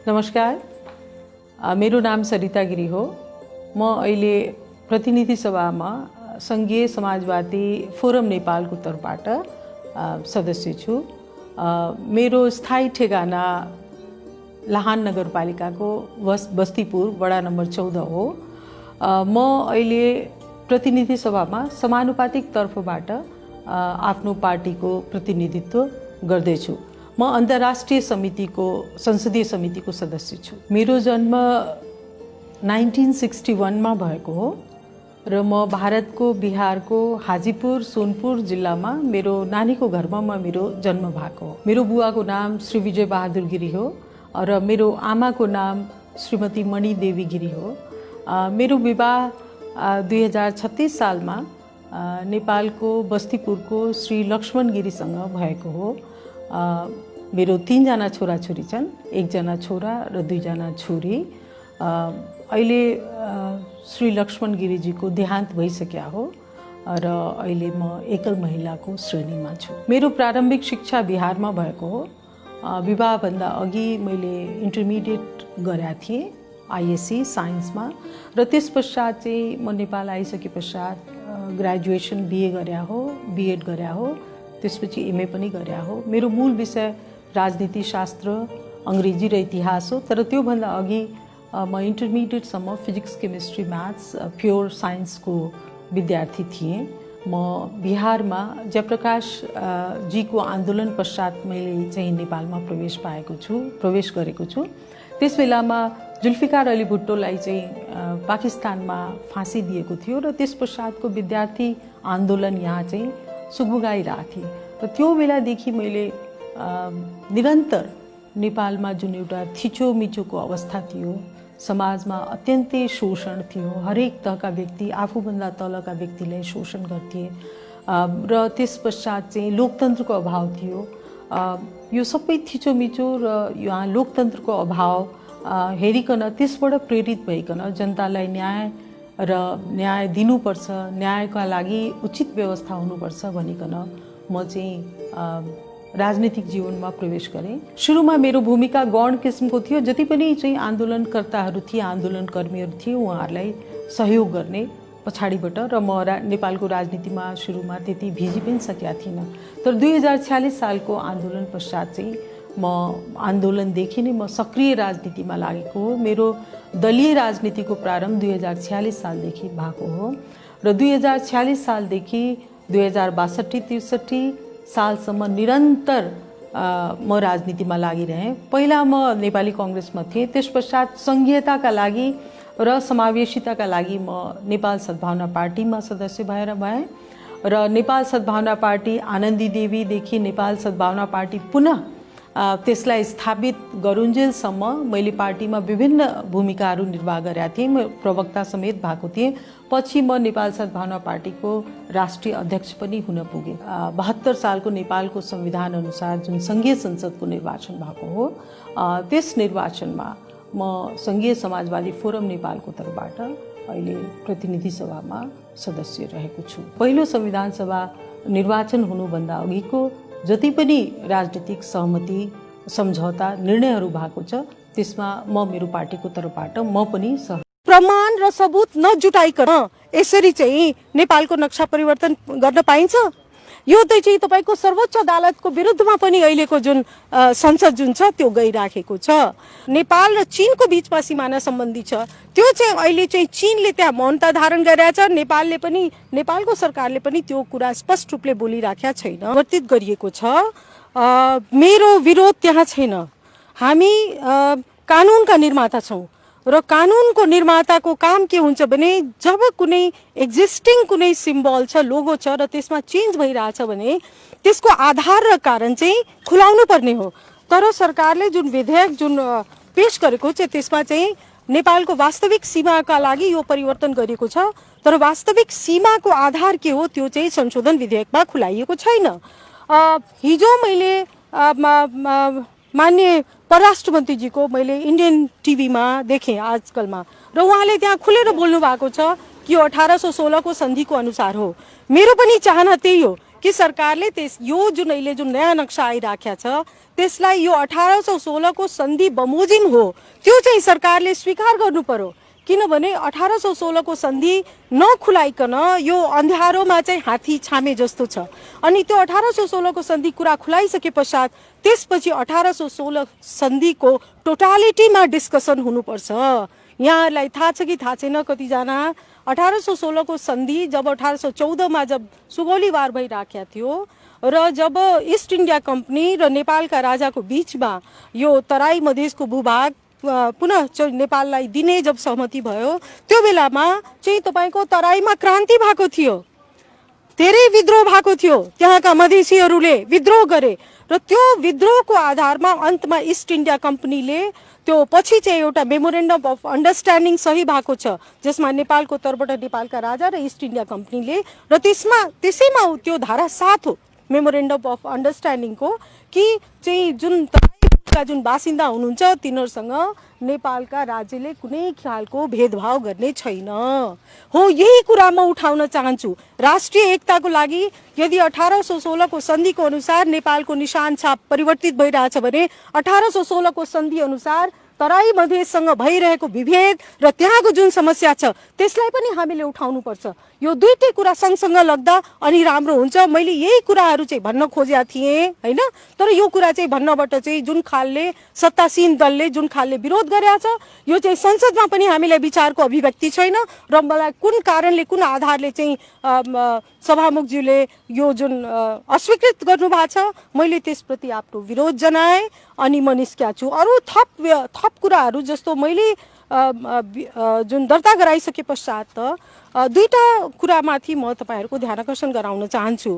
नमस्कार, मेरो नाम सरिता गिरी हो। म अहिले प्रतिनिधि सभामा संघीय समाजवादी फोरम नेपालको तर्फबाट सदस्य छु। मेरो स्थायी ठेगाना लाहान नगरपालिकाको बस्तीपुर वडा नम्बर 14 हो। म अहिले प्रतिनिधि सभामा समानुपातिक तर्फबाट आफ्नो पार्टीको प्रतिनिधित्व गर्दैछु। म अन्तर्राष्ट्रिय समितिको संसदीय समितिको सदस्य छु। मेरो जन्म 1961 मा भएको हो र म भारतको बिहारको हाजीपुर सोनपुर जिल्लामा मेरो नानीको घरमा मेरो जन्म भएको हो। मेरो बुवाको नाम श्री विजय बहादुर गिरी हो र मेरो आमाको नाम श्रीमती मणि देवी गिरी हो। मेरो विवाह 2036 सालमा नेपालको बस्तीपुरको श्री लक्ष्मण गिरीसँग भएको हो। मेरो 3 जना छोराछोरी छन्, 1 जना छोरा र 2 जना छोरी। अहिले श्री लक्ष्मण गिरीजीको देहान्त भइसक्यो हो र अहिले म एकल महिलाको श्रेणीमा छु। मेरो प्रारम्भिक शिक्षा बिहारमा भएको हो। विवाहभन्दा अघि मैले इन्टरमिडिएट गरेका थिएँ आइएससी साइन्समा र त्यस पश्चात चाहिँ म नेपाल आइसके पश्चात ग्रेजुएसन बिए गरे हो, बिएड गरे हो, त्यसपछि एमए पनि गरे हो। मेरो मूल विषय राजनीति शास्त्र, अंग्रेजी र इतिहास हो, तर त्योभन्दा अघि म इन्टरमिडिएटसम्म फिजिक्स, केमिस्ट्री, म्याथ्स, प्योर साइन्सको विद्यार्थी थिएँ। म बिहारमा जयप्रकाश जीको आन्दोलन पश्चात मैले चाहिँ नेपालमा प्रवेश गरेको छु। त्यस बेलामा जुल्फिकार अली भुट्टोलाई चाहिँ पाकिस्तानमा फाँसी दिएको थियो र त्यस पश्चातको विद्यार्थी आन्दोलन यहाँ चाहिँ सुगबुगाइरहेको थिए र त्यो बेलादेखि मैले निरन्तर नेपालमा जुन एउटा थिचोमिचोको अवस्था थियो, समाजमा अत्यन्तै शोषण थियो, हरेक तहका व्यक्ति आफूभन्दा तलका व्यक्तिलाई शोषण गर्थे र त्यस पश्चात चाहिँ लोकतन्त्रको अभाव थियो। यो सबै थिचोमिचो र यहाँ लोकतन्त्रको अभाव हेरिकन त्यसबाट प्रेरित भइकन जनतालाई न्याय दिनुपर्छ, न्यायका लागि उचित व्यवस्था हुनुपर्छ भनिकन म चाहिँ राजनीतिक जीवनमा प्रवेश गरेँ। सुरुमा मेरो भूमिका गौण किसिमको थियो। जति पनि चाहिँ आन्दोलनकर्ताहरू थिए, आन्दोलनकर्मीहरू थिए, उहाँहरूलाई सहयोग गर्ने पछाडिबाट र म नेपालको राजनीतिमा सुरुमा त्यति भिजी पनि सकेका थिइनँ। तर 2046 सालको आन्दोलन पश्चात चाहिँ म आन्दोलनदेखि नै म सक्रिय राजनीतिमा लागेको हो। मेरो दलीय राजनीतिको प्रारम्भ 2046 सालदेखि भएको हो र 2046 सालदेखि 2062-63 सालसम्म निरन्तर म राजनीतिमा लागिरहेँ। पहिला म नेपाली कांग्रेसमा थिएँ, त्यस पश्चात संघीयताका लागि र समावेशिताका लागि म नेपाल सद्भावना पार्टीमा सदस्य भएर भएँ र नेपाल सद्भावना पार्टी आनन्दी देवीदेखि नेपाल सद्भावना पार्टी पुनः त्यसलाई स्थापित गरुन्जेलसम्म मैले पार्टीमा विभिन्न भूमिकाहरू निर्वाह गरेका थिएँ। म प्रवक्ता समेत भएको थिएँ। पछि म नेपाल सद्भावना पार्टीको राष्ट्रिय अध्यक्ष पनि हुन पुगेँ। 72 सालको नेपालको संविधान अनुसार जुन संघीय संसदको निर्वाचन भएको हो, त्यस निर्वाचनमा म संघीय समाजवादी फोरम नेपालको तर्फबाट अहिले प्रतिनिधि सभामा सदस्य रहेको छु। पहिलो संविधान सभा निर्वाचन हुनुभन्दा अघिको जति पनि राजनीतिक सहमति, सम्झौता, निर्णयहरू भएको छ, त्यसमा म मेरो पार्टीको तर्फबाट म पनि प्रमाण र सबुत नजुटाइकन यसरी चाहिँ नेपालको नक्सा परिवर्तन गर्न पाइन्छ? यो चाहिँ तपाईको सर्वोच्च अदालतको विरुद्धमा पनि अहिलेको जुन संसद जुन छ त्यो गइराखेको छ। नेपाल र चीनको बीचमा सीमाना सम्बन्धी छ, त्यो चाहिँ अहिले चाहिँ चीनले त्यहाँ मौनता धारण गरिरहेछ। नेपालले पनि, नेपालको सरकारले पनि त्यो कुरा स्पष्ट रूपले बोलिराखेका छैन, वर्तित गरिएको छ। मेरो विरोध त्यहाँ छैन। हामी कानुनका निर्माता छौँ र कानुनको निर्माताको काम के हुन्छ भने जब कुनै एक्जिस्टिङ कुनै सिम्बल छ, लोगो छ र त्यसमा चेन्ज भइरहेछ भने त्यसको आधार र कारण चाहिँ खुलाउनु पर्ने हो। तर सरकारले जुन विधेयक जुन पेश गरेको छ त्यसमा चाहिँ नेपालको वास्तविक सीमाका लागि यो परिवर्तन गरिएको छ, तर वास्तविक सीमाको आधार के हो त्यो चाहिँ संशोधन विधेयकमा खुलाइएको छैन। हिजो मैले माननीय परराष्ट्र मन्त्रीजीको मैले इन्डियन टिभीमा देखेँ आजकलमा, र उहाँले त्यहाँ खुलेर बोल्नु भएको छ कि यो 1816 को सन्धिको अनुसार हो। मेरो पनि चाहना त्यही हो कि सरकारले यो जुन अहिले जुन नयाँ नक्सा आइराखेको छ त्यसलाई यो 1816 को सन्धि बमोजिम हो त्यो चाहिँ सरकारले स्वीकार गर्नु पर्यो। किनभने 1816 को सन्धि नखुलाइकन यो अन्ध्यारोमा चाहिँ हात्ती छामे जस्तो छ। अनि त्यो 1816 को सन्धि कुरा खुलाइसके पश्चात त्यसपछि 1816 सन्धिको टोटालिटीमा डिस्कसन हुनुपर्छ। यहाँहरूलाई थाहा छ कि थाहा छैन कतिजना 1816 को सन्धि जब 1814 मा जब सुगौलीवार भइराखेको थियो र जब इस्ट इन्डिया कम्पनी र नेपालका राजाको बीचमा यो तराई मधेसको भूभाग पुनः नेपाललाई दिने जब सहमति भयो त्यो बेलामा चाहिँ तपाईको तराईमा क्रान्ति भएको थियो, धेरै विद्रोह भएको थियो, त्यहाँका मधेसीहरूले विद्रोह गरे र त्यो विद्रोहको आधारमा अन्तमा इस्ट इन्डिया कम्पनीले त्यो पछि चाहिँ एउटा मेमोरेन्डम अफ अन्डरस्ट्यान्डिङ सही भएको छ जसमा नेपालको तर्फबाट नेपालका राजा र इस्ट इन्डिया कम्पनीले र त्यसैमा त्यो धारा 7 हो मेमोरेन्डम अफ अन्डरस्ट्यान्डिङको कि चाहिँ जुन तराईका जुन बासिन्दा हुनुहुन्छ तिनीहरूसँग नेपालका राज्यले कुनै खालको भेदभाव गर्ने छैन हो। यही कुरा म उठाउन चाहन्छु। राष्ट्रिय एकताको लागि यदि 1816 को सन्धिको अनुसार नेपालको निशान छाप परिवर्तित भइरहेछ भने 1816 को सन्धि अनुसार तराई मधेससँग भइरहेको विभेद र त्यहाँको जुन समस्या छ त्यसलाई पनि हामीले उठाउनु पर्छ। यो दुईटै कुरा सँगसँग लाग्दा अनि राम्रो हुन्छ। मैले यही कुराहरू चाहिँ भन्न खोजेका थिएँ हैन, तर यो कुरा चाहिँ भन्नबाट चाहिँ जुन खालले सत्तासीन दलले जुन खालले विरोध गरेको छ यो चाहिँ संसदमा पनि हामीलाई विचारको अभिव्यक्ति छैन र मलाई कुन कारणले कुन आधारले चाहिँ सभामुखज्यूले यो जुन अस्वीकृत गर्नुभएको छ मैले त्यसप्रति आफ्नो विरोध जनाएँ अनि म निस्किया छु। अरू थप कुराहरू जस्तो मैले जुन दर्ता गराइसके पश्चात दुईटा कुरामाथि म तपाईहरुको ध्यान आकर्षण गराउन चाहन्छु।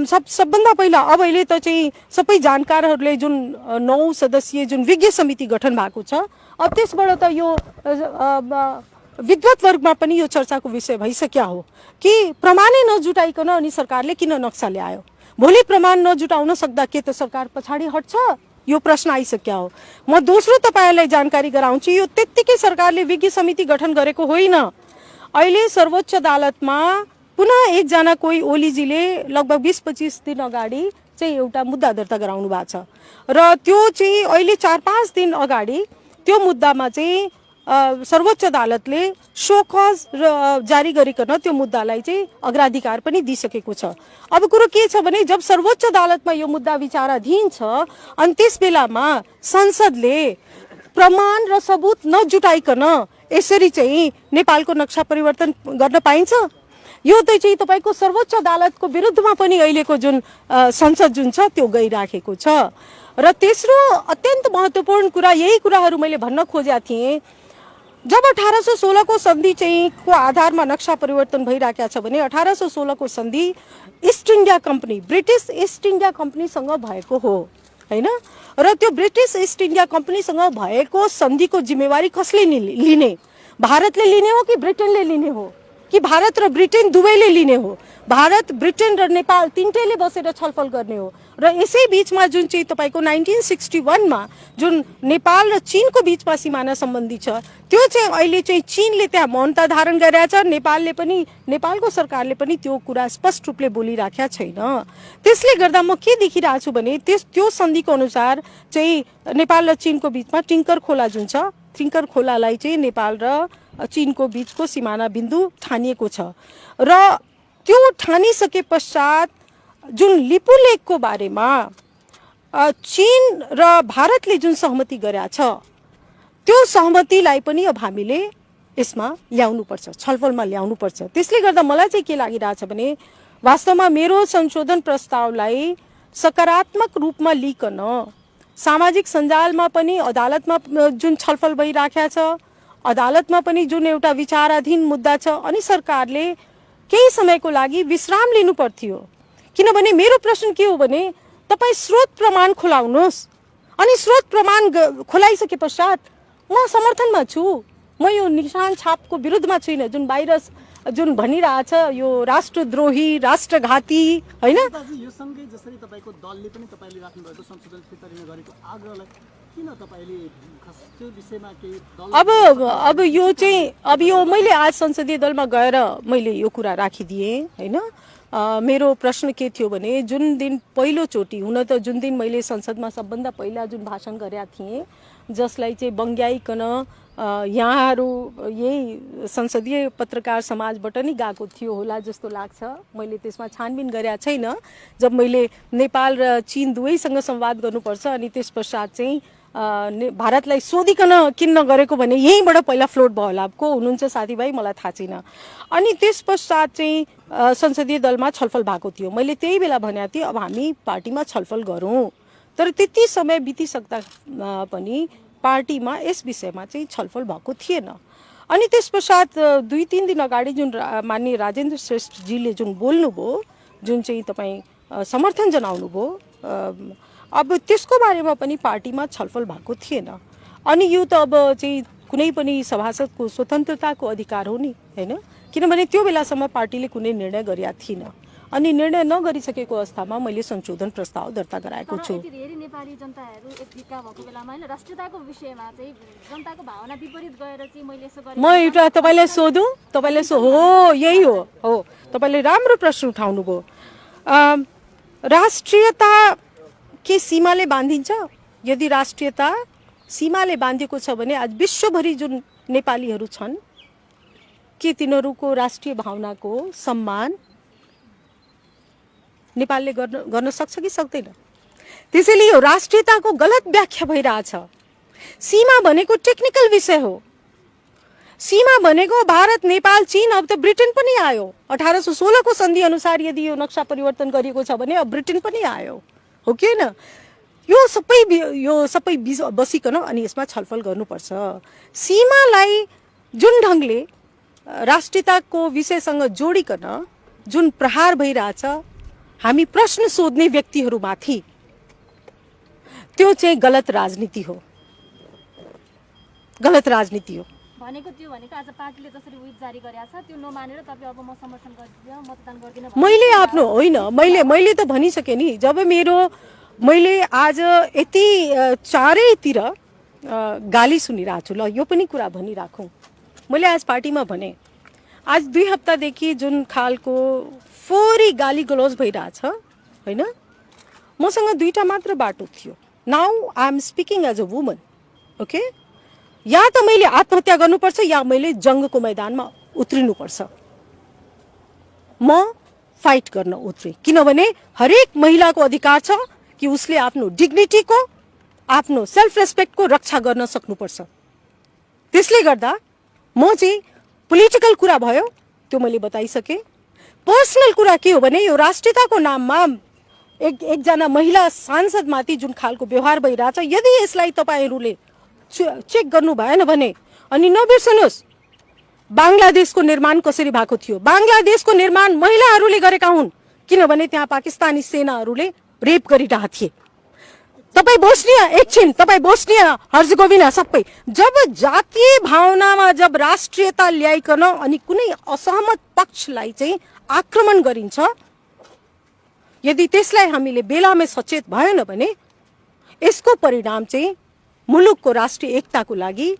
सबभन्दा पहिला अब अहिले त चाहिँ सबै जानकारहरूले जुन 9 सदस्यीय जुन विज्ञ समिति गठन भएको छ अब त्यसबाट त यो विद्वत वर्गमा पनि यो चर्चाको विषय भइसक्या हो कि प्रमाणै नजुटाइकन अनि सरकारले किन नक्सा ल्यायो। भोलि प्रमाण नजुटाउन सक्दा के त सरकार पछाडि हट्छ यो प्रश्न आइसक्या हो। म दोस्रो तपाईहरुलाई जानकारी गराउँछु यो त्यत्तिकै सरकारले विज्ञ समिति गठन गरेको होइन। अहिले सर्वोच्च अदालतमा पुनः एकजना कोही ओलीजीले लगभग 20-25 दिन अगाडि चाहिँ एउटा मुद्दा दर्ता गराउनु भएको छ र त्यो चाहिँ अहिले 4-5 दिन अगाडि त्यो मुद्दामा चाहिँ सर्वोच्च अदालतले शो कज जारी गरिकन त्यो मुद्दालाई चाहिँ अग्राधिकार पनि दिइसकेको छ। अब कुरो के छ भने जब सर्वोच्च अदालतमा यो मुद्दा विचाराधीन छ अनि त्यस बेलामा संसदले प्रमाण र सबुत नजुटाइकन यसरी चाहिँ नेपालको नक्सा परिवर्तन गर्न पाइन्छ? यो त चाहिँ तपाईको सर्वोच्च अदालतको विरुद्धमा पनि अहिलेको जुन संसद जुन छ त्यो गइराखेको छ। र तेस्रो अत्यन्त महत्त्वपूर्ण कुरा यही कुराहरू मैले भन्न खोजेका थिएँ। जब 1816 को सन्धि चाहिँ को आधारमा नक्सा परिवर्तन भइराखेको छ भने 1816 को सन्धि East India Company British East India कम्पनीसँग भएको हो हैन र त्यो ब्रिटिश इस्ट इन्डिया कम्पनीसँग भएको सन्धिको जिम्मेवारी कसले लिने? भारतले लिने हो कि ब्रिटेनले लिने हो कि भारत र ब्रिटेन दुवैले लिने हो? भारत ब्रिटेन र नेपाल तीनटैले बसेर छलफल गर्ने हो। र यसै बीचमा जुन चाहिँ तपाईको 1961 मा जुन नेपाल र चीनको बीचमा सिमाना सम्बन्धी छ त्यो चाहिँ अहिले चाहिँ चीनले त्यहाँ मौनता धारण गरेछ। नेपालले पनि नेपालको सरकारले पनि त्यो कुरा स्पष्ट रूपले बोलिराखेका छैन। त्यसले गर्दा म के देखिरहेको छु भने त्यो सन्धिको अनुसार चाहिँ नेपाल र चीनको बीचमा टिङ्कर खोला जुन छ टिङ्कर खोलालाई चाहिँ नेपाल र चीनको बीचको सिमाना बिन्दु ठानिएको छ र त्यो ठानिसके पश्चात जुन लिपु लेकको बारेमा चीन र भारतले जुन सहमति गरेका छ त्यो सहमतिलाई पनि अब हामीले यसमा ल्याउनुपर्छ, छलफलमा ल्याउनुपर्छ। त्यसले गर्दा मलाई चाहिँ के लागिरहेछ भने वास्तवमा मेरो संशोधन प्रस्तावलाई सकारात्मक रूपमा लिकन सामाजिक सञ्जालमा पनि अदालतमा जुन छलफल भइराखेको छ अदालतमा पनि जुन एउटा विचाराधीन मुद्दा छ अनि सरकारले केही समयको लागि विश्राम लिनु पर्थ्यो। किनभने मेरो प्रश्न के हो भने तपाई स्रोत प्रमाण खोलाउनुहोस् अनि स्रोत प्रमाण खोलाइसके पश्चात म समर्थनमा छु। म यो निशान छापको विरुद्धमा छैन जुन बाहिर जुन भनिरहेछ यो राष्ट्रद्रोही राष्ट्रघाती हैन। यो सँगै जसरी तपाईको दलले पनि तपाईले राख्नु भएको संशोधन फिर्ता लिन गरेको आग्रहलाई किन तपाईले खास त्यो विषयमा केही दल अब यो चाहिँ अब यो मैले आज संसदीय दलमा गएर मैले यो कुरा राखिदिएँ होइन। मेरो प्रश्न के थियो भने जुन दिन पहिलोचोटि हुन त जुन दिन मैले संसदमा सबभन्दा पहिला जुन भाषण गरेका थिएँ जसलाई चाहिँ बङ्ग्याइकन यहाँहरू यही संसदीय पत्रकार समाजबाट नै गएको थियो होला जस्तो लाग्छ। मैले त्यसमा छानबिन गरेका छैन। जब मैले नेपाल र चीन दुवैसँग संवाद गर्नुपर्छ अनि त्यस पश्चात चाहिँ भारतलाई सोधिकन किन नगरेको भने यहीँबाट पहिला फ्लोट भयो होला। को हुनुहुन्छ साथीभाइ मलाई थाहा छैन। अनि त्यस पश्चात चाहिँ संसदीय दलमा छलफल भएको थियो। मैले त्यही बेला भनेको थिएँ अब हामी पार्टीमा छलफल गरौँ। तर त्यति समय बितिसक्दा पनि पार्टीमा यस विषयमा चाहिँ छलफल भएको थिएन। अनि त्यस पश्चात 2-3 दिन अगाडि जुन माननीय राजेन्द्र श्रेष्ठजीले जुन बोल्नुभयो जुन चाहिँ तपाईँ समर्थन जनाउनुभयो अब त्यसको बारेमा पनि पार्टीमा छलफल भएको थिएन। अनि यो त अब चाहिँ कुनै पनि सभासदको स्वतन्त्रताको अधिकार हो नि हैन। किनभने त्यो बेलासम्म पार्टीले कुनै निर्णय गरेका थिएन। अनि निर्णय नगरिसकेको अवस्थामा मैले संशोधन प्रस्ताव दर्ता गराएको छु। धेरै नेपाली जनताहरू एकभिक्का भएको बेलामा हैन राष्ट्रियताको विषयमा चाहिँ जनताको भावना विपरीत गएर चाहिँ मैले यसो गरेँ। म एउटा तपाईलाई सोधौँ तपाईले हो यही हो तपाईले राम्रो प्रश्न उठाउनु भयो। राष्ट्रियता के सीमाले बाँधिन्छ? यदि राष्ट्रियता सीमाले बाँधेको छ भने आज विश्वभरि जुन नेपालीहरू छन् के तिनीहरूको राष्ट्रिय भावनाको सम्मान नेपालले गर्न सक्छ कि सक्दैन? त्यसैले यो राष्ट्रियताको गलत व्याख्या भइरहेछ। सीमा भनेको टेक्निकल विषय हो। सीमा भनेको भारत नेपाल चीन अब त ब्रिटेन पनि आयो। 1816 को सन्धि अनुसार यदि यो नक्सा परिवर्तन गरिएको छ भने अब ब्रिटेन पनि आयो हो कि हैन? यो सबै बसिकन अनि यसमा छलफल गर्नुपर्छ। सीमालाई जुन ढङ्गले राष्ट्रियताको विषयसँग जोडिकन जुन प्रहार भइरहेछ हामी प्रश्न सोध्ने व्यक्तिहरूमाथि त्यो चाहिँ गलत राजनीति हो। गलत राजनीति हो भनेको त्यो भनेको आज पार्टीले जसरी विप जारी गरेछ त्यो नमानेर तपाईँ अब म समर्थन गर्दिन मतदान गर्दिन मैले आफ्नो होइन मैले त भनिसकेँ नि। जब मैले आज यति चारैतिर गाली सुनिरहेको छु। ल यो पनि कुरा भनिराखौँ। मैले आज पार्टीमा भने आज 2 हप्तादेखि जुन खालको फोरी गाली गलौज भइरहेछ होइन। मसँग 2टा मात्र बाटो थियो। Now I am speaking as a woman okay. या त मैले आत्महत्या गर्नुपर्छ या मैले जङ्गको मैदानमा उत्रिनुपर्छ। म फाइट गर्न उत्रे किनभने हरेक महिलाको अधिकार छ कि उसले आफ्नो डिग्निटीको आफ्नो सेल्फ रेस्पेक्टको रक्षा गर्न सक्नुपर्छ। त्यसले गर्दा म चाहिँ पोलिटिकल कुरा भयो त्यो मैले बताइसकेँ। पर्सनल कुरा के हो भने यो राष्ट्रियताको नाममा एकजना महिला सांसदमाथि जुन खालको व्यवहार भइरहेछ यदि यसलाई तपाईँहरूले चेक गर्नु भएन भने अनि नबिर्सनुहोस् बांग्लादेशको निर्माण कसरी भएको थियो। बांग्लादेशको निर्माण महिलाहरूले गरेका हुन् किनभने त्यहाँ पाकिस्तानी सेनाहरूले रेप गरिरहेका थिए। तपाईँ बोस्निया एकछिन तपाईँ बोस्निया हर्जगोभिना सबै जब जातीय भावनामा जब राष्ट्रियता ल्याइकन अनि कुनै असहमत पक्षलाई चाहिँ आक्रमण गरिन्छ यदि त्यसलाई हामीले बेलामै सचेत भएन भने यसको परिणाम चाहिँ मुलुकको राष्ट्रिय एकताको लागि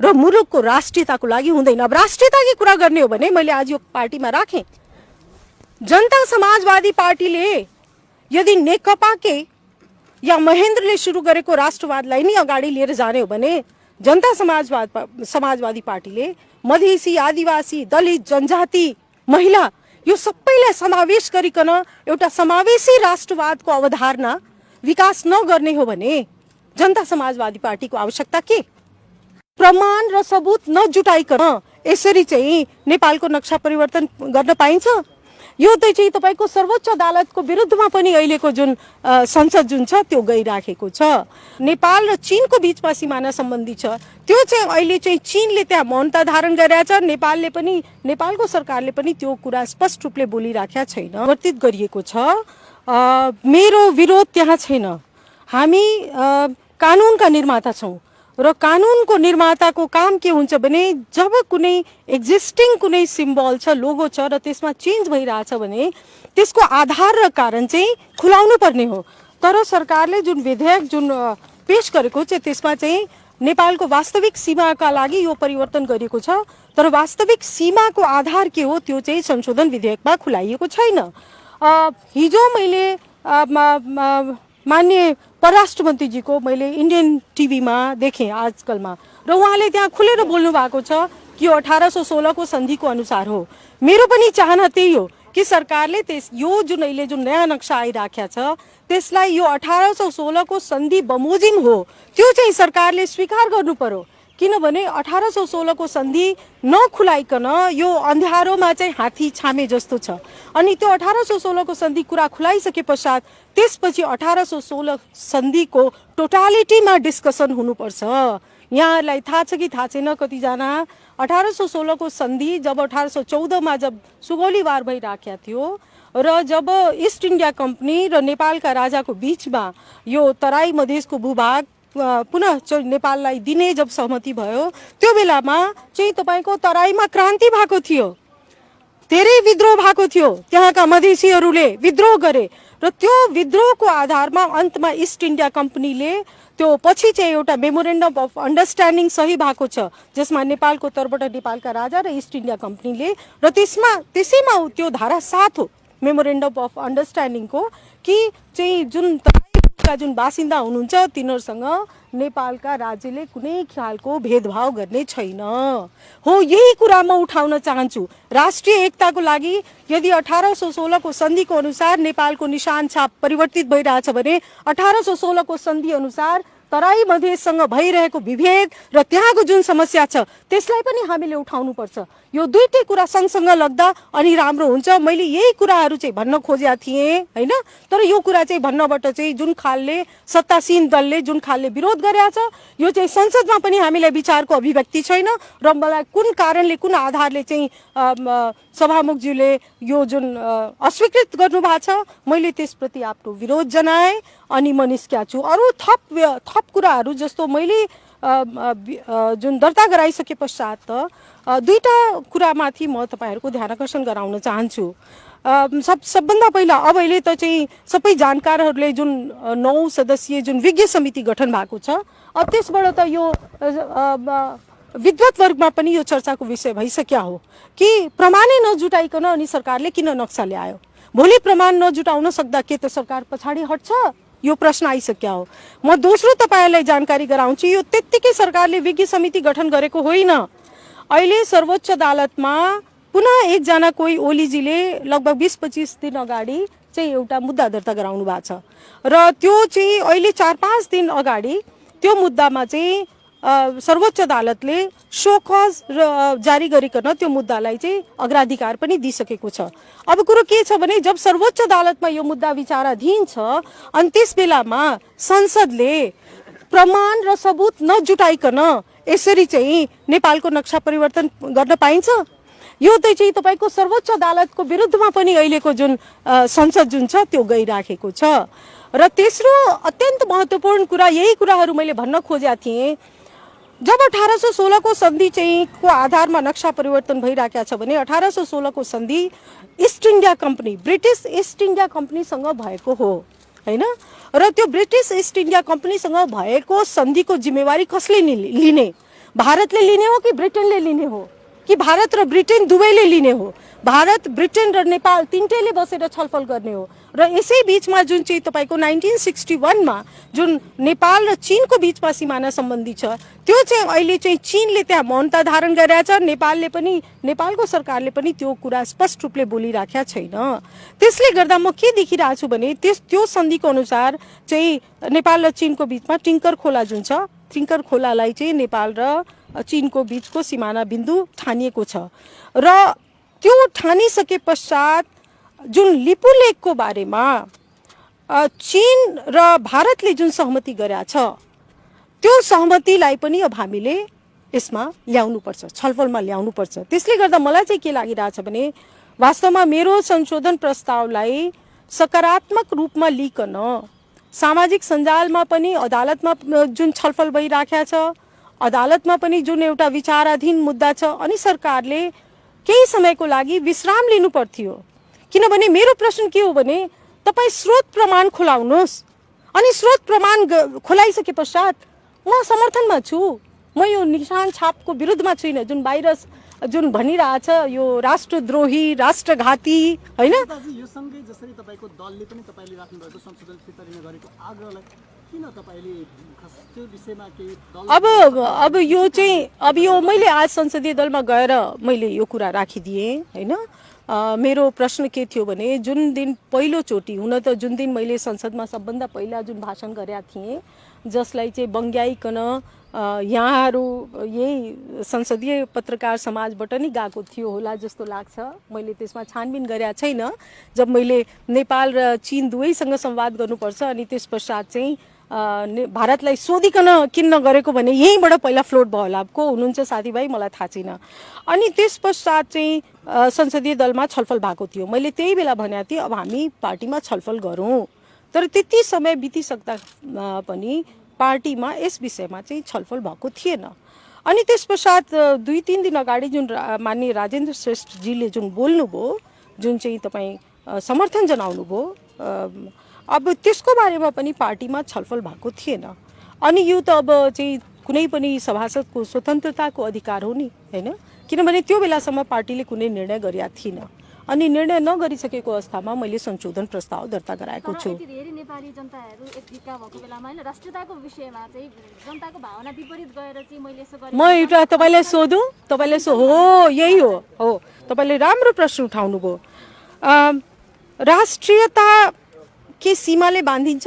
र मुलुकको राष्ट्रियताको लागि हुँदैन। अब राष्ट्रियताकी कुरा गर्ने हो भने मैले आज यो पार्टीमा राखेँ। जनता समाजवादी पार्टीले यदि नेकपाकै या महेन्द्रले सुरु गरेको राष्ट्रवादलाई नै अगाडि लिएर जाने हो भने जनता समाजवादी पार्टीले मधेसी आदिवासी दलित जनजाति महिला यो सबैलाई समावेश गरिकन एउटा समावेशी राष्ट्रवादको अवधारणा विकास नगर्ने हो भने जनता समाजवादी पार्टीको आवश्यकता के? प्रमाण र सबुत नजुटाइकन यसरी चाहिँ नेपालको नक्सा परिवर्तन गर्न पाइन्छ? यो चाहिँ तपाईको सर्वोच्च अदालतको विरुद्धमा पनि अहिलेको जुन संसद जुन छ त्यो गइराखेको छ। नेपाल र चीनको बीचमा सिमाना सम्बन्धी छ त्यो चाहिँ अहिले चाहिँ चीनले त्यहाँ मौनता धारण गरिरहेछ। नेपालले पनि नेपालको सरकारले पनि त्यो कुरा स्पष्ट रूपले बोलिराखेका छैन। वर्तित गरिएको छ। मेरो विरोध त्यहाँ छैन। हामी कानुनका निर्माता छौँ र कानुनको निर्माताको काम के हुन्छ भने जब कुनै एक्जिस्टिङ कुनै सिम्बल छ लोगो छ र त्यसमा चेन्ज भइरहेछ भने त्यसको आधार र कारण चाहिँ खुलाउनु पर्ने हो। तर सरकारले जुन विधेयक जुन पेश गरेको चाहिँ त्यसमा चाहिँ नेपालको वास्तविक सीमाका लागि यो परिवर्तन गरिएको छ, तर वास्तविक सीमाको आधार के हो त्यो चाहिँ संशोधन विधेयकमा खुलाइएको छैन। हिजो मैले मान्य परराष्ट्र मन्त्रीजीको मैले इन्डियन टिभीमा देखेँ आजकलमा, र उहाँले त्यहाँ खुलेर बोल्नु भएको छ कि यो 1816 को सन्धिको अनुसार हो। मेरो पनि चाहना त्यही हो कि सरकारले यो जुन अहिले जुन नयाँ नक्सा आइराखेको छ त्यसलाई यो 1816 को सन्धि बमोजिम हो त्यो चाहिँ सरकारले स्वीकार गर्नु पर्यो। किनभने 1816 को सन्धि नखुलाइकन यो अन्ध्यारोमा चाहिँ हात्ती छामे जस्तो छ। अनि त्यो 1816 को सन्धि कुरा खुलाइसके पश्चात त्यसपछि 1816 सन्धिको टोटालिटीमा डिस्कसन हुनुपर्छ। यहाँहरूलाई थाहा छ कि थाहा छैन, कतिजना 1816 को सन्धि जब 1814 मा जब सुगौलीवार भइराखेको थियो र जब इस्ट इन्डिया कम्पनी र नेपालका राजाको बीचमा यो तराई मधेसको भूभाग पुनः नेपाललाई दिने जब सहमति भयो त्यो बेलामा चाहिँ तपाईको तराईमा क्रान्ति भएको थियो, धेरै विद्रोह भएको थियो, त्यहाँका मधेसीहरूले विद्रोह गरे र त्यो विद्रोहको आधारमा अन्तमा इस्ट इन्डिया कम्पनीले त्यो पछि चाहिँ एउटा मेमोरेन्डम अफ अन्डरस्ट्यान्डिङ सही भएको छ जसमा नेपालको तर्फबाट नेपालका राजा र इस्ट इन्डिया कम्पनीले र त्यसैमा त्यो धारा 7 हो मेमोरेन्डम अफ अन्डरस्ट्यान्डिङको कि चाहिँ जुन तराईका जुन बासिन्दा हुनुहुन्छ तिनीहरूसँग नेपालका राज्यले कुनै खालको भेदभाव गर्ने छैन हो। यही कुरा म उठाउन चाहन्छु। राष्ट्रिय एकताको लागि यदि 1816 को सन्धिको अनुसार नेपालको निशान छाप परिवर्तित भइरहेछ भने 1816 को सन्धि अनुसार तराई मधेससँग भइरहेको विभेद र त्यहाँको जुन समस्या छ त्यसलाई पनि हामीले उठाउनु पर्छ। यो दुईटै कुरा सँगसँग लाग्दा अनि राम्रो हुन्छ। मैले यही कुराहरू चाहिँ भन्न खोजेका थिएँ हैन, तर यो कुरा चाहिँ भन्नबाट चाहिँ जुन खालले सत्तासीन दलले जुन खालले विरोध गरेको छ यो चाहिँ संसदमा पनि हामीलाई विचारको अभिव्यक्ति छैन र मलाई कुन कारणले कुन आधारले चाहिँ सभामुखज्यूले यो जुन अस्वीकृत गर्नु भएको छ मैले त्यसप्रति आफ्नो विरोध जनाएँ अनि म निस्किया छु। अरू थप कुराहरू जस्तो मैले जुन दर्ता गराइसके पश्चात दुईटा कुरामाथि म तपाईहरुको ध्यान आकर्षण गराउन चाहन्छु। सबभन्दा पहिला अब अहिले त चाहिँ सबै जानकारहरूले जुन 9 सदस्यीय जुन विज्ञ समिति गठन भएको छ अब त्यसबाट त यो विद्वत वर्गमा पनि यो चर्चाको विषय भइसक्या हो कि प्रमाणै नजुटाइकन अनि सरकारले किन नक्सा ल्यायो। भोलि प्रमाण नजुटाउन सक्दा के त सरकार पछाडि हट्छ, यो प्रश्न आइसक्या हो। म दोस्रो तपाईहरुलाई जानकारी गराउँछु, यो त्यत्तिकै सरकारले विज्ञ समिति गठन गरेको होइन। अहिले सर्वोच्च अदालतमा पुनः एकजना कोही ओलीजीले लगभग 20-25 दिन अगाडि चाहिँ एउटा मुद्दा दर्ता गराउनु भएको छ र त्यो चाहिँ अहिले 4-5 दिन अगाडि त्यो मुद्दामा चाहिँ सर्वोच्च अदालतले शो कज जारी गरिकन त्यो मुद्दालाई चाहिँ अग्राधिकार पनि दिइसकेको छ। अब कुरो के छ भने जब सर्वोच्च अदालतमा यो मुद्दा विचाराधीन छ अनि त्यस बेलामा संसदले प्रमाण र सबुत नजुटाइकन यसरी चाहिँ नेपालको नक्सा परिवर्तन गर्न पाइन्छ? यो चाहिँ तपाईको सर्वोच्च अदालतको विरुद्धमा पनि अहिलेको जुन संसद जुन छ त्यो गइराखेको छ। र तेस्रो अत्यन्त महत्त्वपूर्ण कुरा यही कुराहरू मैले भन्न खोजेका थिएँ। जब 1816 को सन्धि चाहिँ को आधारमा नक्सा परिवर्तन भइराखेको छ भने 1816 को सन्धि East India Company British East India कम्पनीसँग भएको हो हैन, र त्यो ब्रिटिस इस्ट इन्डिया कम्पनीसँग भएको सन्धिको जिम्मेवारी कसले लिने? भारतले लिने हो कि ब्रिटेनले लिने हो कि भारत र ब्रिटेन दुवैले लिने हो? भारत ब्रिटेन र नेपाल तीनटैले बसेर छलफल गर्ने हो। र यसै बीचमा जुन चाहिँ तपाईको 1961 मा जुन नेपाल र चीनको बीचमा सिमाना सम्बन्धी छ त्यो चाहिँ अहिले चाहिँ चीनले त्यहाँ मौनता धारण गरिरहेछ, नेपालले पनि नेपालको सरकारले पनि त्यो कुरा स्पष्ट रूपले बोलिराखेका छैन। त्यसले गर्दा म के देखिरहेको छु भने त्यो सन्धिको अनुसार चाहिँ नेपाल र चीनको बीचमा टिङ्कर खोला जुन छ टिङ्कर खोलालाई चाहिँ नेपाल र चीनको बीचको सिमाना बिन्दु ठानिएको छ र त्यो ठानिसके पश्चात जुन लिपु लेकको बारेमा चीन र भारतले जुन सहमति गरेका छ त्यो सहमतिलाई पनि अब हामीले यसमा ल्याउनुपर्छ, छलफलमा ल्याउनुपर्छ। त्यसले गर्दा मलाई चाहिँ के लागिरहेछ भने वास्तवमा मेरो संशोधन प्रस्तावलाई सकारात्मक रूपमा लिकन सामाजिक सञ्जालमा पनि अदालतमा जुन छलफल भइराखेको छ अदालतमा पनि जुन एउटा विचाराधीन मुद्दा छ अनि सरकारले केही समयको लागि विश्राम लिनु पर्थ्यो। किनभने मेरो प्रश्न के हो भने तपाई स्रोत प्रमाण खुलाउनुहोस् अनि स्रोत प्रमाण खोलाइसके पश्चात म समर्थनमा छु। म यो निशान छापको विरुद्धमा छुइनँ जुन बाहिर जुन भनिरहेछ यो राष्ट्रद्रोही राष्ट्रघाती होइन। दाजु यो सँगै जसरी तपाईँको दलले पनि तपाईँले राख्नुभएको संशोधन फिर्ता लिन गरेको आग्रहलाई किन तपाईँले खास त्यो विषयमा केही दल अब यो मैले आज संसदीय दलमा गएर मैले यो कुरा राखिदिएँ होइन। मेरो प्रश्न के थियो भने जुन दिन पहिलोचोटि हुन त जुन दिन मैले संसदमा सबभन्दा पहिला जुन भाषण गरेका थिएँ जसलाई चाहिँ बङ्ग्याइकन यहाँहरू यही संसदीय पत्रकार समाजबाट नै गएको थियो होला जस्तो लाग्छ। मैले त्यसमा छानबिन गरेका छैन। जब मैले नेपाल र चीन दुवैसँग संवाद गर्नुपर्छ अनि त्यस पश्चात चाहिँ भारतलाई सोधिकन किन नगरेको भने यहीँबाट पहिला फ्लोट भयो होला को हुनुहुन्छ साथीभाइ मलाई थाहा छैन। अनि त्यस पश्चात चाहिँ संसदीय दलमा छलफल भएको थियो। मैले त्यही बेला भनेको थिएँ अब हामी पार्टीमा छलफल गरौँ। तर त्यति समय बितिसक्दा पनि पार्टीमा यस विषयमा चाहिँ छलफल भएको थिएन। अनि त्यस पश्चात 2-3 दिन अगाडि जुन माननीय राजेन्द्र श्रेष्ठजीले जुन बोल्नुभयो जुन चाहिँ तपाईँ समर्थन जनाउनुभयो अब त्यसको बारेमा पनि पार्टीमा छलफल भएको थिएन। अनि यो त अब चाहिँ कुनै पनि सभासदको स्वतन्त्रताको अधिकार हो नि होइन। किनभने त्यो बेलासम्म पार्टीले कुनै निर्णय गरेका थिएन। अनि निर्णय नगरिसकेको अवस्थामा मैले संशोधन प्रस्ताव दर्ता गराएको छु। धेरै नेपाली जनताहरू एकभिका भएको बेलामा हैन राष्ट्रियताको विषयमा चाहिँ जनताको भावना विपरीत गएर चाहिँ मैले यसो गरेँ। म एउटा तपाईलाई सोधौँ हो यही हो तपाईले राम्रो प्रश्न उठाउनु भयो। राष्ट्रियता के सीमाले बाँधिन्छ?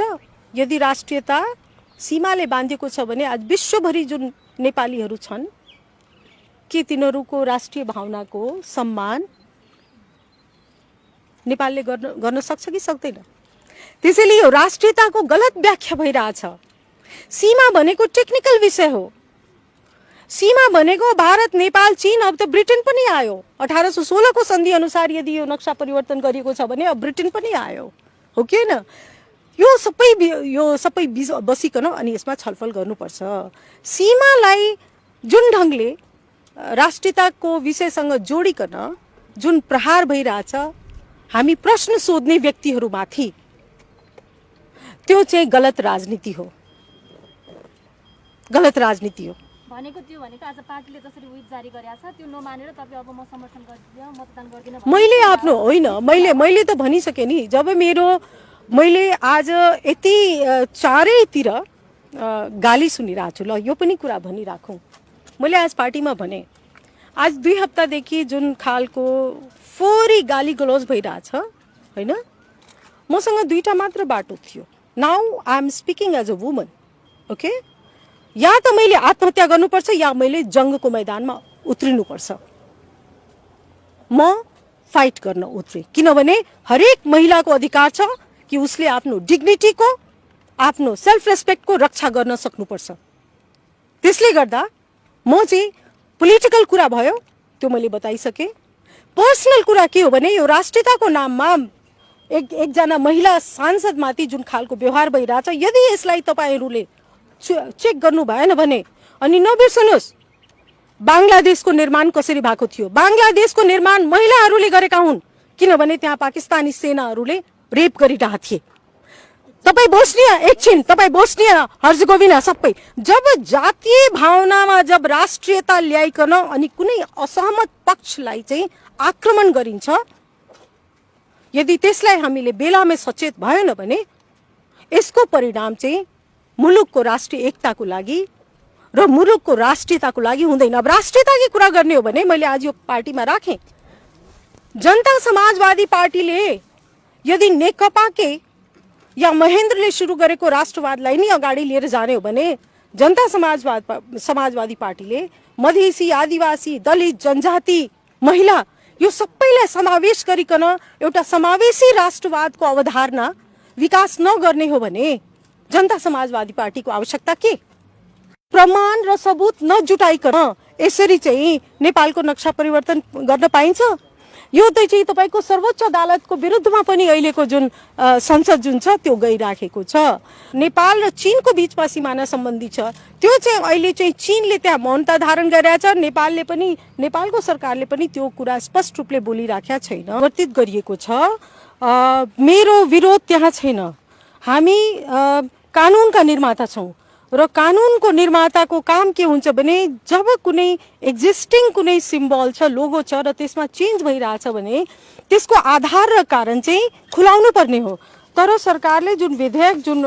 यदि राष्ट्रियता सीमाले बाँधेको छ भने आज विश्वभरि जुन नेपालीहरू छन् के तिनीहरूको राष्ट्रिय भावनाको सम्मान नेपालले गर्न सक्छ कि सक्दैन? त्यसैले यो राष्ट्रियताको गलत व्याख्या भइरहेछ। सीमा भनेको टेक्निकल विषय हो। सीमा भनेको भारत नेपाल चीन अब त ब्रिटेन पनि आयो। 1816 को सन्धि अनुसार यदि यो नक्सा परिवर्तन गरिएको छ भने अब ब्रिटेन पनि आयो हो कि हैन? यो सबै बसिकन अनि यसमा छलफल गर्नुपर्छ। सीमालाई जुन ढङ्गले राष्ट्रियताको विषयसँग जोडिकन जुन प्रहार भइरहेछ हामी प्रश्न सोध्ने व्यक्तिहरूमाथि त्यो चाहिँ गलत राजनीति हो। गलत राजनीति हो भनेको त्यो भनेको आज पार्टीले जसरी विप जारी गरेछ त्यो नमानेर तपाईँ अब म समर्थन गर्दिन मतदान गर्दिन मैले आफ्नो होइन मैले त भनिसकेँ नि। जब मैले आज यति चारैतिर गाली सुनिरहेको छु ल यो पनि कुरा भनिराखौँ। मैले आज पार्टीमा भने आज 2 हप्तादेखि जुन खालको फोरी गाली गलौज भइरहेछ होइन मसँग 2टा मात्र बाटो थियो। Now I am speaking as a woman okay. या त मैले आत्महत्या गर्नुपर्छ या मैले जङ्गको मैदानमा उत्रिनुपर्छ। म फाइट गर्न उत्रे किनभने हरेक महिलाको अधिकार छ कि उसले आफ्नो डिग्निटीको आफ्नो सेल्फ रेस्पेक्टको रक्षा गर्न सक्नुपर्छ। त्यसले गर्दा म चाहिँ पोलिटिकल कुरा भयो त्यो मैले बताइसकेँ। पर्सनल कुरा के हो भने यो राष्ट्रियताको नाममा एकजना महिला सांसदमाथि जुन खालको व्यवहार भइरहेछ यदि यसलाई तपाईँहरूले चेक गर्नु भएन भने अनि नबिर्सनुहोस् बांग्लादेशको निर्माण कसरी भएको थियो। बांग्लादेशको निर्माण महिलाहरूले गरेका हुन् किनभने त्यहाँ पाकिस्तानी सेनाहरूले रेप गरिरहेका थिए। तपाईँ बोस्निया एकछिन तपाईँ बोस्निया हर्जगोभिना सबै जब जातीय भावनामा जब राष्ट्रियता ल्याइकन अनि कुनै असहमत पक्षलाई चाहिँ आक्रमण गरिन्छ यदि त्यसलाई हामीले बेलामै सचेत भएन भने यसको परिणाम चाहिँ मुलुकको राष्ट्रिय एकताको लागि र मुलुकको राष्ट्रियताको लागि हुँदैन। अब राष्ट्रियताकै कुरा गर्ने हो भने मैले आज यो पार्टीमा राखेँ। जनता समाजवादी पार्टीले यदि नेकपाकै या महेन्द्रले सुरु गरेको राष्ट्रवादलाई नै अगाडि लिएर जाने हो भने जनता समाजवादी पार्टीले मधेसी आदिवासी दलित जनजाति महिला यो सबैलाई समावेश गरिकन एउटा समावेशी राष्ट्रवादको अवधारणा विकास नगर्ने हो भने जनता समाजवादी पार्टीको आवश्यकता के? प्रमाण र सबुत नजुटाइकन यसरी चाहिँ नेपालको नक्सा परिवर्तन गर्न पाइन्छ? यो चाहिँ तपाईको सर्वोच्च अदालतको विरुद्धमा पनि अहिलेको जुन संसद जुन छ त्यो गइराखेको छ। नेपाल र चीनको बीचमा सिमाना सम्बन्धी छ त्यो चाहिँ अहिले चाहिँ चीनले त्यहाँ मौनता धारण गरिरहेछ। नेपालले पनि नेपालको सरकारले पनि त्यो कुरा स्पष्ट रूपले बोलिराखेका छैन। वर्तित गरिएको छ। मेरो विरोध त्यहाँ छैन। हामी कानुनका निर्माता छौँ र कानुनको निर्माताको काम के हुन्छ भने जब कुनै एक्जिस्टिङ कुनै सिम्बल छ, लोगो छ र त्यसमा चेन्ज भइरहेछ भने त्यसको आधार र कारण चाहिँ खुलाउनु पर्ने हो। तर सरकारले जुन विधेयक जुन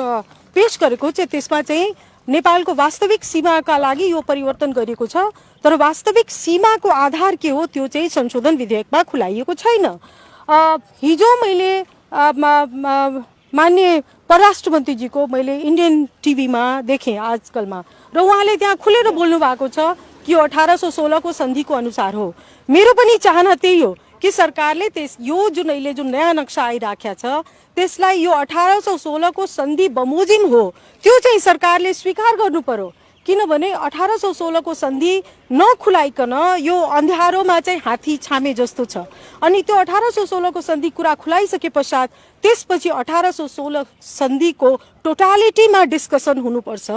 पेश गरेको छ त्यसमा चाहिँ नेपालको वास्तविक सीमाका लागि यो परिवर्तन गरिएको छ, तर वास्तविक सीमाको आधार के हो त्यो चाहिँ संशोधन विधेयकमा खुलाइएको छैन। हिजो मैले मान्य परराष्ट्र मन्त्रीजीको मैले इन्डियन टिभीमा देखेँ आजकलमा, र उहाँले त्यहाँ खुलेर बोल्नु भएको छ कि यो 1816 को सन्धिको अनुसार हो। मेरो पनि चाहना त्यही हो कि सरकारले यो जुन अहिले जुन नयाँ नक्सा आइराखेको छ त्यसलाई यो 1816 को सन्धि बमोजिम हो त्यो चाहिँ सरकारले स्वीकार गर्नु पर्यो। किनभने 1816 को सन्धि नखुलाइकन यो अन्ध्यारोमा चाहिँ हात्ती छामे जस्तो छ। अनि त्यो 1816 को सन्धि कुरा खुलाइसके पश्चात त्यसपछि 1816 सन्धिको टोटालिटीमा डिस्कसन हुनुपर्छ।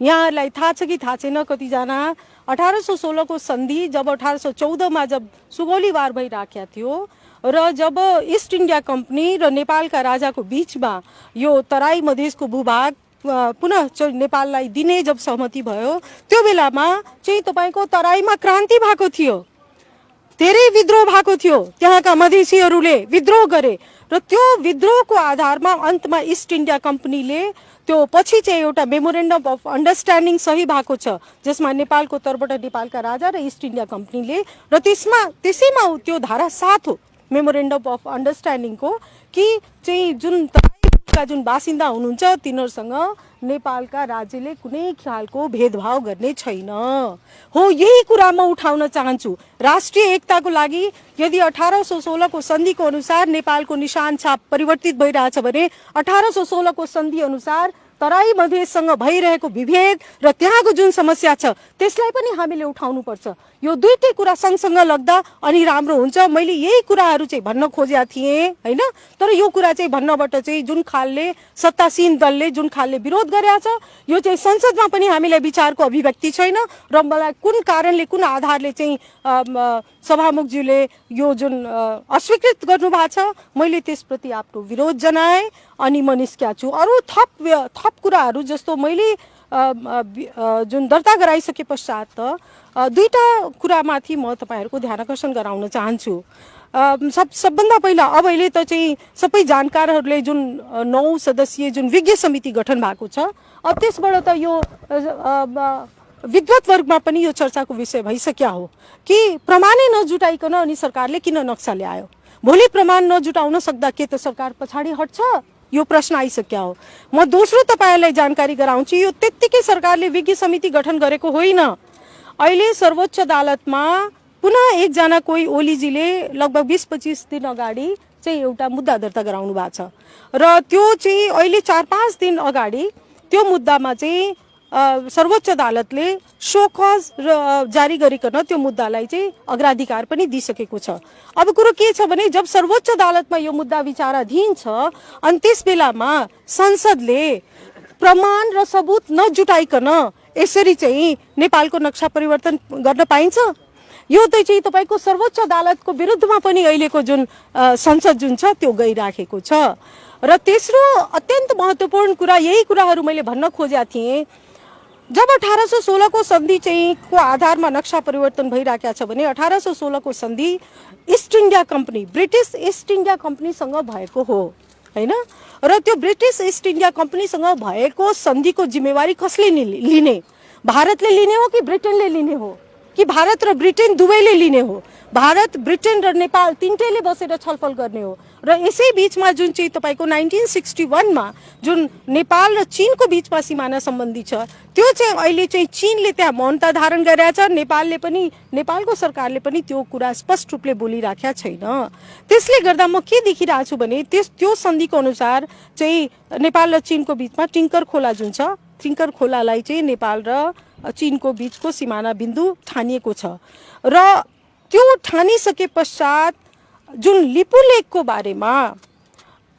यहाँहरूलाई थाहा छ कि थाहा छैन, कतिजना 1816 को सन्धि जब 1814 मा जब सुगौलीवार भइराखेको थियो र जब इस्ट इन्डिया कम्पनी र नेपालका राजाको बीचमा यो तराई मधेसको भूभाग पुनः नेपाललाई दिने जब सहमति भयो त्यो बेलामा चाहिँ तपाईको तराईमा क्रान्ति भएको थियो, धेरै विद्रोह भएको थियो, त्यहाँका मधेसीहरूले विद्रोह गरे र त्यो विद्रोहको आधारमा अन्तमा इस्ट इन्डिया कम्पनीले त्यो पछि चाहिँ एउटा मेमोरेन्डम अफ अन्डरस्ट्यान्डिङ सही भएको छ जसमा नेपालको तर्फबाट नेपालका राजा र इस्ट इन्डिया कम्पनीले र त्यसैमा त्यो धारा 7 हो मेमोरेन्डम अफ अन्डरस्ट्यान्डिङको कि चाहिँ जुन तराईका जुन बासिन्दा हुनुहुन्छ तिनीहरूसँग नेपालका राज्यले कुनै खालको भेदभाव गर्ने छैन हो। यही कुरा म उठाउन चाहन्छु। राष्ट्रिय एकताको लागि यदि 1816 को सन्धिको अनुसार नेपालको निशान छाप परिवर्तित भइरहेछ भने 1816 को सन्धि अनुसार तराई मधेससँग भइरहेको विभेद र त्यहाँको जुन समस्या छ त्यसलाई पनि हामीले उठाउनु पर्छ। यो दुईटै कुरा सँगसँग लाग्दा अनि राम्रो हुन्छ। मैले यही कुराहरू चाहिँ भन्न खोजेका थिएँ हैन, तर यो कुरा चाहिँ भन्नबाट चाहिँ जुन खालले सत्तासीन दलले जुन खालले विरोध गरेको छ यो चाहिँ संसदमा पनि हामीलाई विचारको अभिव्यक्ति छैन र मलाई कुन कारणले कुन आधारले चाहिँ सभामुखज्यूले यो जुन अस्वीकृत गर्नु भएको छ मैले त्यसप्रति आफ्नो विरोध जनाएँ अनि म निस्किया छु। अरू थप कुराहरू जस्तो मैले जुन दर्ता गराइसके पश्चात दुईटा कुरामाथि म तपाईहरुको ध्यान आकर्षण गराउन चाहन्छु। सबभन्दा पहिला अब अहिले त चाहिँ सबै जानकारहरूले जुन 9 सदस्यीय जुन विज्ञ समिति गठन भएको छ अब त्यसबाट त यो विद्वत वर्गमा पनि यो चर्चाको विषय भइसक्या हो कि प्रमाणै नजुटाइकन अनि सरकारले किन नक्सा ल्यायो। भोलि प्रमाण नजुटाउन सक्दा के त सरकार पछाडि हट्छ, यो प्रश्न आइसक्या हो। म दोस्रो तपाईहरुलाई जानकारी गराउँछु, यो त्यत्तिकै सरकारले विज्ञ समिति गठन गरेको होइन। अहिले सर्वोच्च अदालतमा पुनः एकजना कोही ओलीजीले लगभग 20-25 दिन अगाडि चाहिँ एउटा मुद्दा दर्ता गराउनु भएको छ र त्यो चाहिँ अहिले 4-5 दिन अगाडि त्यो मुद्दामा चाहिँ सर्वोच्च अदालतले शो कज जारी गरिकन त्यो मुद्दालाई चाहिँ अग्राधिकार पनि दिइसकेको छ। अब कुरो के छ भने जब सर्वोच्च अदालतमा यो मुद्दा विचाराधीन छ अनि त्यस बेलामा संसदले प्रमाण र सबुत नजुटाइकन यसरी चाहिँ नेपालको नक्सा परिवर्तन गर्न पाइन्छ? यो त चाहिँ तपाईको सर्वोच्च अदालतको विरुद्धमा पनि अहिलेको जुन संसद जुन छ त्यो गइराखेको छ। र तेस्रो अत्यन्त महत्त्वपूर्ण कुरा यही कुराहरू मैले भन्न खोजेका थिएँ। जब 1816 को सन्धि चाहिँ को आधारमा नक्सा परिवर्तन भइराखेको छ भने 1816 को सन्धि East India Company British East India कम्पनीसँग भएको हो हैन, र त्यो ब्रिटिस इस्ट इन्डिया कम्पनीसँग भएको सन्धिको जिम्मेवारी कसले लिने? भारतले लिने हो कि ब्रिटेनले लिने हो कि भारत र ब्रिटेन दुवैले लिने हो? भारत ब्रिटेन र नेपाल तीनटैले बसेर छलफल गर्ने हो। र यसै बीचमा जुन चाहिँ तपाईको 1961 मा जुन नेपाल र चीनको बीचमा सिमाना सम्बन्धी छ त्यो चाहिँ अहिले चाहिँ चीनले त्यहाँ मौनता धारण गरेको छ, नेपालले पनि नेपालको सरकारले पनि त्यो कुरा स्पष्ट रूपले बोलिराखेको छैन। त्यसले गर्दा म के देखिरहेको छु भने त्यो सन्धिको अनुसार चाहिँ नेपाल र चीनको बीचमा टिङ्कर खोला जुन छ टिङ्कर खोलालाई चाहिँ नेपाल र चीनको बीचको सिमाना बिन्दु ठानिएको छ र त्यो ठानिसके पश्चात जुन लिपु लेकको बारेमा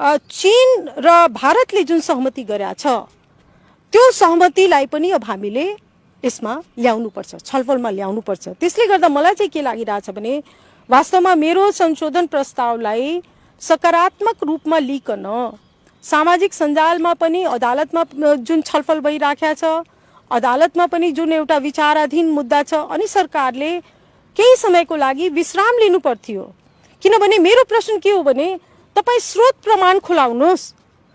चीन र भारतले जुन सहमति गरेका छ त्यो सहमतिलाई पनि अब हामीले यसमा ल्याउनुपर्छ, छलफलमा ल्याउनुपर्छ। त्यसले गर्दा मलाई चाहिँ के लागिरहेछ भने वास्तवमा मेरो संशोधन प्रस्तावलाई सकारात्मक रूपमा लिकन सामाजिक सञ्जालमा पनि अदालतमा जुन छलफल भइराखेको छ, अदालतमा पनि जुन एउटा विचाराधीन मुद्दा छ, अनि सरकारले केही समयको लागि विश्राम लिनु पर्थ्यो। किनभने मेरो प्रश्न के हो भने तपाईँ स्रोत प्रमाण खुलाउनुहोस्,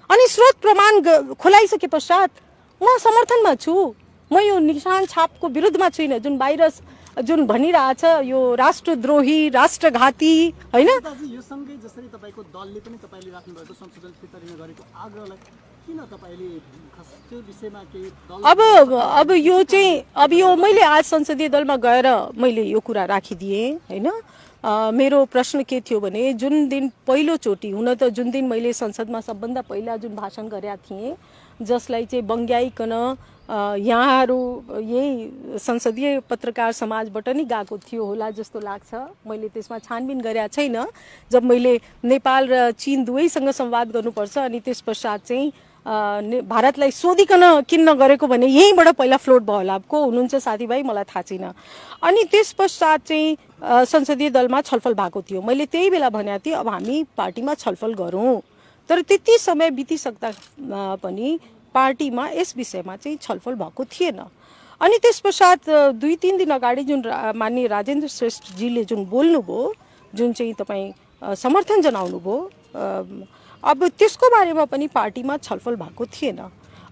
अनि स्रोत प्रमाण खुलाइसके पश्चात म समर्थनमा छु। म यो निशान छापको विरुद्धमा छुइनँ जुन बाहिर जुन भनिरहेछ यो राष्ट्रद्रोही, राष्ट्रघाती, होइन? दाजु, यो सँगै जसरी तपाईँको दलले पनि तपाईँले राख्नुभएको संशोधन फिर्ता लिन गरेको आग्रहलाई किन तपाईँले खास त्यो विषयमा केही दल अब यो चाहिँ अब यो मैले आज संसदीय दलमा गएर मैले यो कुरा राखिदिएँ, होइन? मेरो प्रश्न के थियो भने जुन दिन पहिलोचोटि, हुन त जुन दिन मैले संसदमा सबभन्दा पहिला जुन भाषण गरेका थिएँ, जसलाई चाहिँ बङ्ग्याइकन यहाँहरू यही संसदीय पत्रकार समाजबाट नै गएको थियो होला जस्तो लाग्छ। मैले त्यसमा छानबिन गरेका छैन। जब मैले नेपाल र चीन दुवैसँग संवाद गर्नुपर्छ अनि त्यस पश्चात चाहिँ भारतलाई सोधिकन किन नगरेको भने यहीँबाट पहिला फ्लोट भयो होला। को हुनुहुन्छ साथीभाइ मलाई थाहा छैन। अनि त्यस पश्चात चाहिँ संसदीय दलमा छलफल भएको थियो। मैले त्यही बेला भनेको थिएँ अब हामी पार्टीमा छलफल गरौँ, तर त्यति समय बितिसक्दा पनि पार्टीमा यस विषयमा चाहिँ छलफल भएको थिएन। अनि त्यस पश्चात 2-3 दिन अगाडि जुन माननीय राजेन्द्र श्रेष्ठजीले जुन बोल्नुभयो, जुन चाहिँ तपाईँ समर्थन जनाउनु भयो, अब त्यसको बारेमा पनि पार्टीमा छलफल भएको थिएन।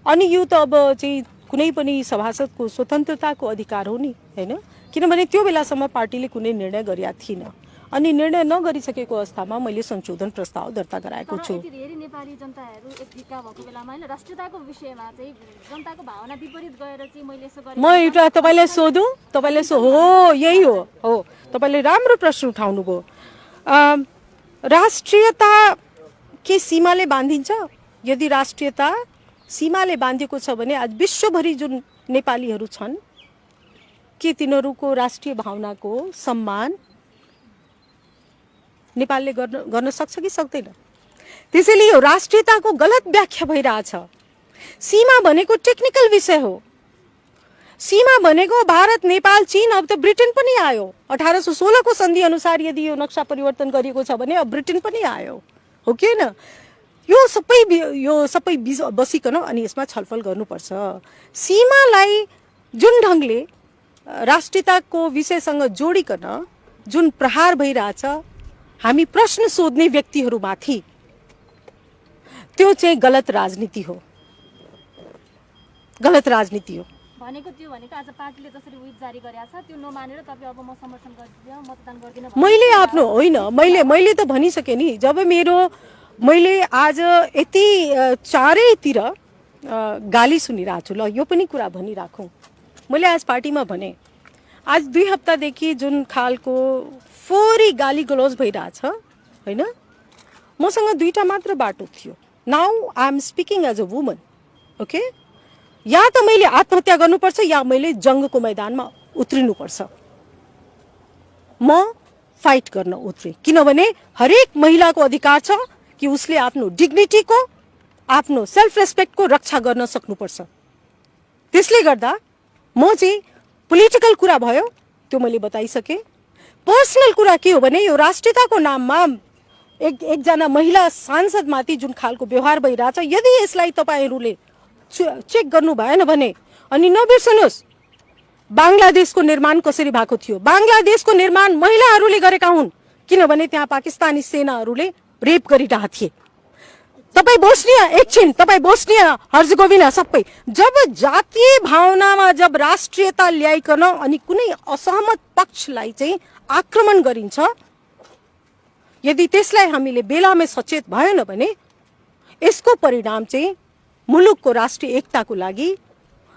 अनि यो त अब चाहिँ कुनै पनि सभासदको स्वतन्त्रताको अधिकार हो नि, होइन? किनभने त्यो बेलासम्म पार्टीले कुनै निर्णय गरेका थिएन। अनि निर्णय नगरिसकेको अवस्थामा मैले संशोधन प्रस्ताव दर्ता गराएको छु। धेरै नेपाली जनताहरू एकभिका भएको बेलामा हैन राष्ट्रियताको विषयमा चाहिँ जनताको भावना विपरीत गएर चाहिँ मैले यसो गरेँ। म एउटा तपाईलाई सोधौँ, तपाईले हो यही हो तपाईले राम्रो प्रश्न उठाउनु भयो। राष्ट्रियता के सीमाले बाँधिन्छ? यदि राष्ट्रियता सीमाले बाँधिएको छ भने आज विश्वभरि जुन नेपालीहरू छन् के तिनीहरूको राष्ट्रिय भावनाको सम्मान नेपालले गर्न सक्छ कि सक्दैन? त्यसैले यो राष्ट्रियताको गलत व्याख्या भइरहेछ। सीमा भनेको टेक्निकल विषय हो। सीमा भनेको भारत, नेपाल, चीन, अब त ब्रिटेन पनि आयो। 1816 को सन्धि अनुसार यदि यो नक्सा परिवर्तन गरिएको छ भने अब ब्रिटेन पनि आयो, हो कि हैन? यो सबै बसिकन अनि यसमा छलफल गर्नुपर्छ। सीमालाई जुन ढङ्गले राष्ट्रियताको विषयसँग जोडिकन जुन प्रहार भइरहेछ हामी प्रश्न सोध्ने व्यक्तिहरूमाथि, त्यो चाहिँ गलत राजनीति हो, गलत राजनीति हो। भनेको त्यो भनेको आज पार्टीले जसरी विप जारी गरेछ त्यो नमानेर तपाईँ अब म समर्थन गर्दिन, मतदान गर्दिन। मैले आफ्नो होइन, मैले त भनिसकेँ नि। जब मैले आज यति चारैतिर गाली सुनिरहेको छु, ल यो पनि कुरा भनिराखौँ। मैले आज पार्टीमा भने आज 2 हप्तादेखि जुन खालको फोरी गाली गलौज भइरहेछ, होइन? मसँग 2टा मात्र बाटो थियो। Now I am speaking as a woman, okay? या त मैले आत्महत्या गर्नुपर्छ या मैले जङ्गको मैदानमा उत्रिनुपर्छ। म फाइट गर्न उत्रे, किनभने हरेक महिलाको अधिकार छ कि उसले आफ्नो डिग्निटीको, आफ्नो सेल्फ रेस्पेक्टको रक्षा गर्न सक्नुपर्छ। त्यसले गर्दा म चाहिँ पोलिटिकल कुरा भयो त्यो मैले बताइसकेँ। पर्सनल कुरा के हो भने यो राष्ट्रियताको नाममा एकजना महिला सांसदमाथि जुन खालको व्यवहार भइरहेछ, यदि यसलाई तपाईँहरूले चेक गर्नु भएन भने अनि नबिर्सनुहोस् बांग्लादेशको निर्माण कसरी भएको थियो। बांग्लादेशको निर्माण महिलाहरूले गरेका हुन्, किनभने त्यहाँ पाकिस्तानी सेनाहरूले रेप गरिरहेका थिए। तपाईँ बोस्निया, एकछिन तपाईँ बोस्निया हर्जगोभिना सबै जब जातीय भावनामा जब राष्ट्रियता ल्याइकन अनि कुनै असहमत पक्षलाई चाहिँ आक्रमण गरिन्छ, यदि त्यसलाई हामीले बेलामै सचेत भएन भने यसको परिणाम चाहिँ मुलुकको राष्ट्रिय एकताको लागि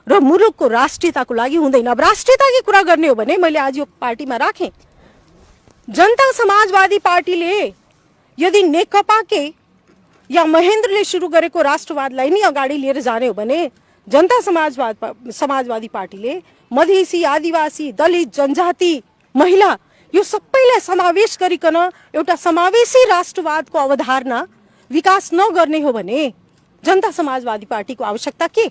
र मुलुकको राष्ट्रियताको लागि हुँदैन। अब राष्ट्रियताकी कुरा गर्ने हो भने मैले आज यो पार्टीमा राखेँ। जनता समाजवादी पार्टीले यदि नेकपाकै या महेन्द्रले सुरु गरेको राष्ट्रवादलाई नै अगाडि लिएर जाने हो भने जनता समाजवादी पार्टीले मधेसी, आदिवासी, दलित, जनजाति, महिला यो सबैलाई समावेश गरिकन एउटा समावेशी राष्ट्रवादको अवधारणा विकास नगर्ने हो भने जनता समाजवादी पार्टीको आवश्यकता के?